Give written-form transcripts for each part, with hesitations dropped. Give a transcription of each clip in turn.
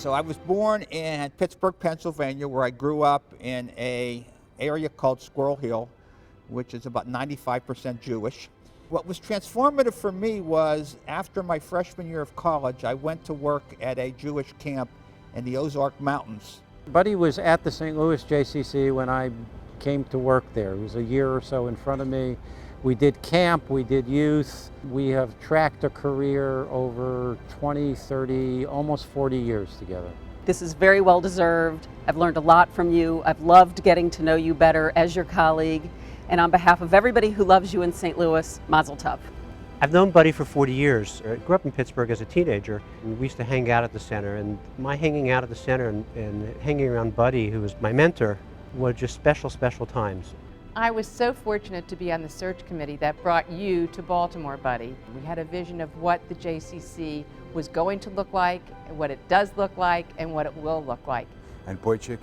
So I was born in Pittsburgh, Pennsylvania, where I grew up in an area called Squirrel Hill, which is about 95% Jewish. What was transformative for me was after my freshman year of college, I went to work at a Jewish camp in the Ozark Mountains. Buddy was at the St. Louis JCC when I came to work there. He was a year or so in front of me. We did camp, we did youth. We have tracked a career over 20, 30, almost 40 years together. This is very well deserved. I've learned a lot from you. I've loved getting to know you better as your colleague. And on behalf of everybody who loves you in St. Louis, Mazel Tov. I've known Buddy for 40 years. I grew up in Pittsburgh as a teenager. We used to hang out at the center, and my hanging out at the center and hanging around Buddy, who was my mentor, were just special, special times. I was so fortunate to be on the search committee that brought you to Baltimore, Buddy. We had a vision of what the JCC was going to look like, what it does look like, and what it will look like. And Boychik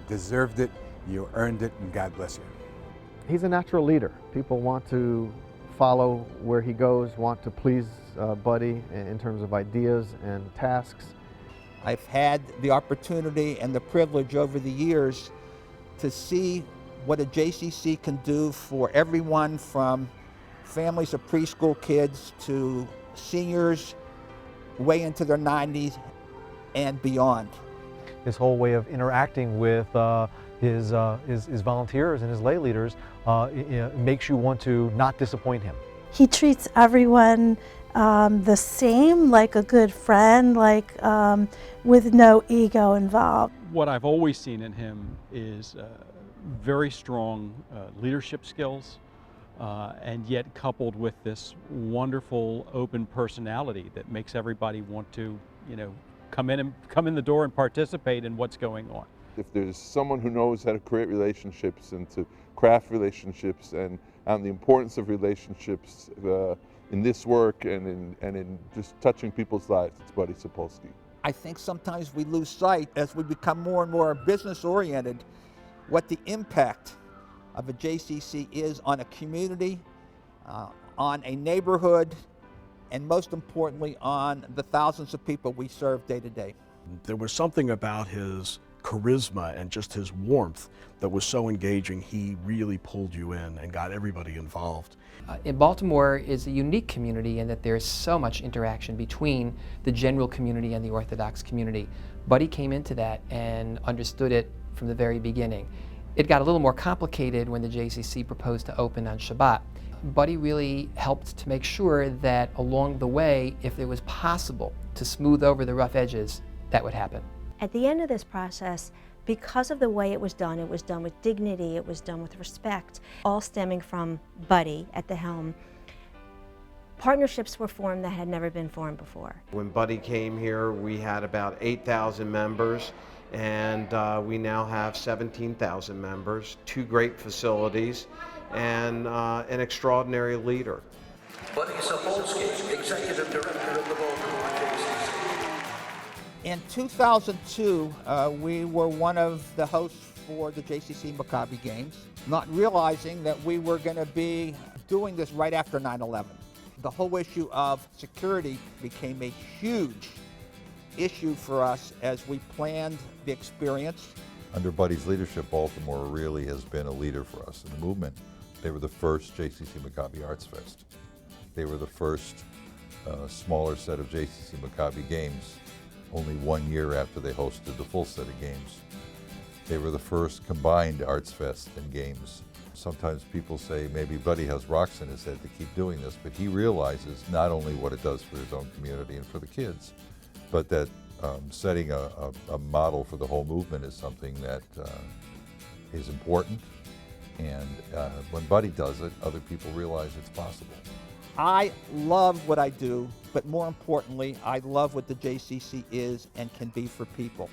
deserved it, you earned it, and God bless you. He's a natural leader. People want to follow where he goes, want to please Buddy in terms of ideas and tasks. I've had the opportunity and the privilege over the years to see what a JCC can do for everyone from families of preschool kids to seniors way into their 90s and beyond. His whole way of interacting with his volunteers and his lay leaders makes you want to not disappoint him. He treats everyone the same, like a good friend, like with no ego involved. What I've always seen in him is very strong leadership skills, and yet coupled with this wonderful open personality that makes everybody want to, come in the door and participate in what's going on. If there's someone who knows how to create relationships and to craft relationships and the importance of relationships in this work and in just touching people's lives, it's Buddy Sapolsky. I think sometimes we lose sight as we become more and more business oriented what the impact of a JCC is on a community, on a neighborhood, and most importantly on the thousands of people we serve day to day. There was something about his charisma and just his warmth that was so engaging. He really pulled you in and got everybody involved. In Baltimore is a unique community in that there's so much interaction between the general community and the Orthodox community. Buddy came into that and understood it from the very beginning. It got a little more complicated when the JCC proposed to open on Shabbat. Buddy really helped to make sure that along the way, if it was possible to smooth over the rough edges, that would happen. At the end of this process, because of the way it was done with dignity, it was done with respect, all stemming from Buddy at the helm. Partnerships were formed that had never been formed before. When Buddy came here, we had about 8,000 members, and we now have 17,000 members, 2 great facilities, and an extraordinary leader. Buddy Sapolsky, Executive Director of the Baltimore JCC. In 2002, we were one of the hosts for the JCC Maccabi Games, not realizing that we were going to be doing this right after 9/11. The whole issue of security became a huge issue for us as we planned the experience. Under Buddy's leadership, Baltimore really has been a leader for us in the movement. They were the first JCC Maccabi Arts Fest. They were the first smaller set of JCC Maccabi games, only 1 year after they hosted the full set of games. They were the first combined Arts Fest and games. Sometimes people say maybe Buddy has rocks in his head to keep doing this, but he realizes not only what it does for his own community and for the kids, but that setting a model for the whole movement is something that is important. And when Buddy does it, other people realize it's possible. I love what I do, but more importantly, I love what the JCC is and can be for people.